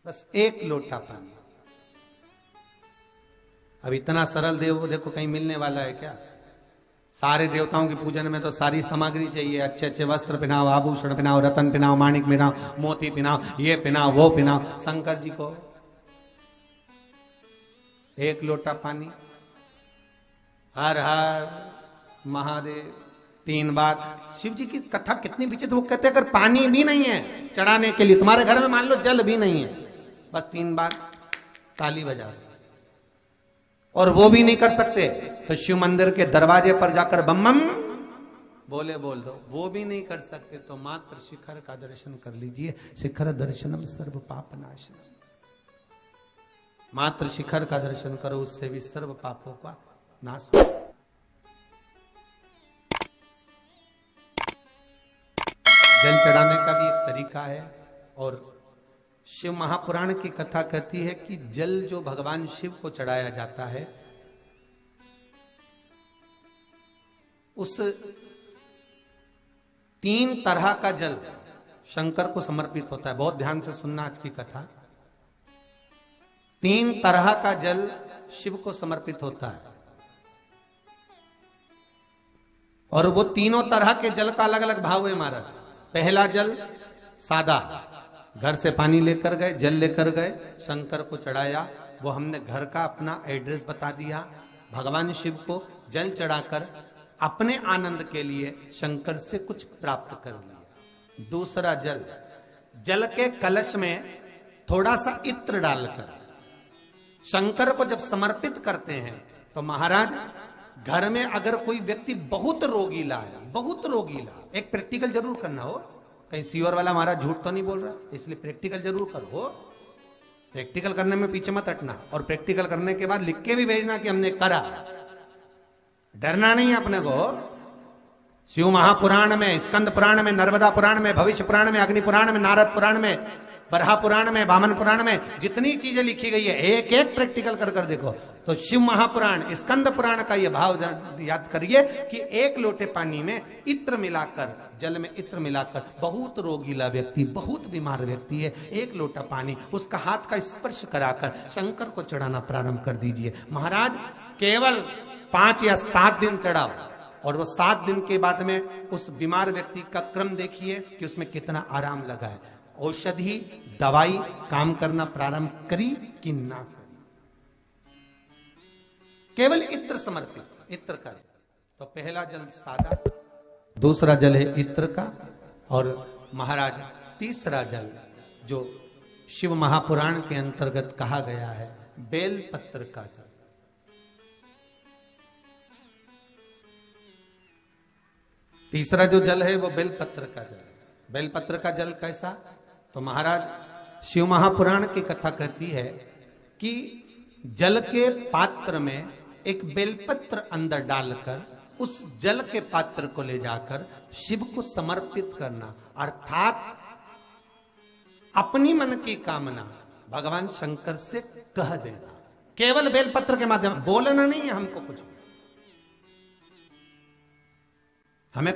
बस एक लोटा पानी। अब इतना सरल देव देखो कहीं मिलने वाला है क्या? सारे देवताओं के पूजन में तो सारी सामग्री चाहिए, अच्छे अच्छे वस्त्र पहनाओ, आभूषण पहनाओ, रतन पहनाओ, माणिक पहनाओ, मोती पहनाओ, ये पहनाओ वो पहनाओ। शंकर जी को एक लोटा पानी, हर हर महादेव 3 बार। शिव जी की कथा कितनी विचित्र, वो कहते अगर पानी भी नहीं है चढ़ाने के लिए, तुम्हारे घर में मान लो जल भी नहीं है, बस 3 बार ताली बजा, और वो भी नहीं कर सकते तो शिव मंदिर के दरवाजे पर जाकर बम बम बोले बोल दो, वो भी नहीं कर सकते तो मात्र शिखर का दर्शन कर लीजिए। शिखर दर्शनम सर्व पाप नाशनम, मात्र शिखर का दर्शन करो, उससे भी सर्व पापों का नाश हो। जल चढ़ाने का भी एक तरीका है, और शिव महापुराण की कथा कहती है कि जल जो भगवान शिव को चढ़ाया जाता है, उस 3 तरह का जल शंकर को समर्पित होता है। बहुत ध्यान से सुनना आज की कथा। 3 तरह का जल शिव को समर्पित होता है, और वो तीनों तरह के जल का अलग अलग भाव है महाराज। पहला जल सादा, घर से पानी लेकर गए, जल लेकर गए, शंकर को चढ़ाया, वो हमने घर का अपना एड्रेस बता दिया, भगवान शिव को जल चढ़ाकर अपने आनंद के लिए शंकर से कुछ प्राप्त कर लिया। दूसरा जल, जल के कलश में थोड़ा सा इत्र डालकर शंकर को जब समर्पित करते हैं तो महाराज घर में अगर कोई व्यक्ति बहुत रोगीला है, बहुत रोगीला, एक प्रैक्टिकल जरूर करना हो, कहीं सीओर वाला महाराज झूठ तो नहीं बोल रहा, इसलिए प्रैक्टिकल जरूर करो। प्रैक्टिकल करने में पीछे मत हटना, और प्रैक्टिकल करने के बाद लिख के भी भेजना कि हमने करा, डरना नहीं है अपने को। शिव महापुराण में, स्कंद पुराण में, नर्मदा पुराण में, भविष्य पुराण में, अग्नि पुराण में, नारद पुराण में, बरहा पुराण में, वामन पुराण में जितनी चीजें लिखी गई है, एक एक प्रैक्टिकल कर कर देखो। तो शिव महापुराण, स्कंद पुराण का यह भाव याद करिए कि 1 लोटे पानी में इत्र मिलाकर, जल में इत्र मिलाकर, बहुत रोगीला व्यक्ति, बहुत बीमार व्यक्ति है, 1 लोटा पानी उसका हाथ का स्पर्श कराकर शंकर को चढ़ाना प्रारंभ कर दीजिए। महाराज केवल 5 या 7 दिन चढ़ाओ, और वो 7 दिन के बाद में उस बीमार व्यक्ति का क्रम देखिए कि उसमें कितना आराम लगा है। औषधि दवाई काम करना प्रारंभ करी कि ना करी। केवल इत्र समर्पित, इत्र का जल। तो पहला जल सादा, दूसरा जल है इत्र का, और महाराज तीसरा जल जो शिव महापुराण के अंतर्गत कहा गया है, बेल पत्र का जल। तीसरा जो जल है वो बेलपत्र का जल। बेलपत्र का जल कैसा? तो महाराज शिव महापुराण की कथा कहती है कि जल के पात्र में एक बेलपत्र अंदर डालकर उस जल के पात्र को ले जाकर शिव को समर्पित करना, अर्थात अपनी मन की कामना भगवान शंकर से कह देना, केवल बेलपत्र के माध्यम, बोलना नहीं है हमको कुछ, हमें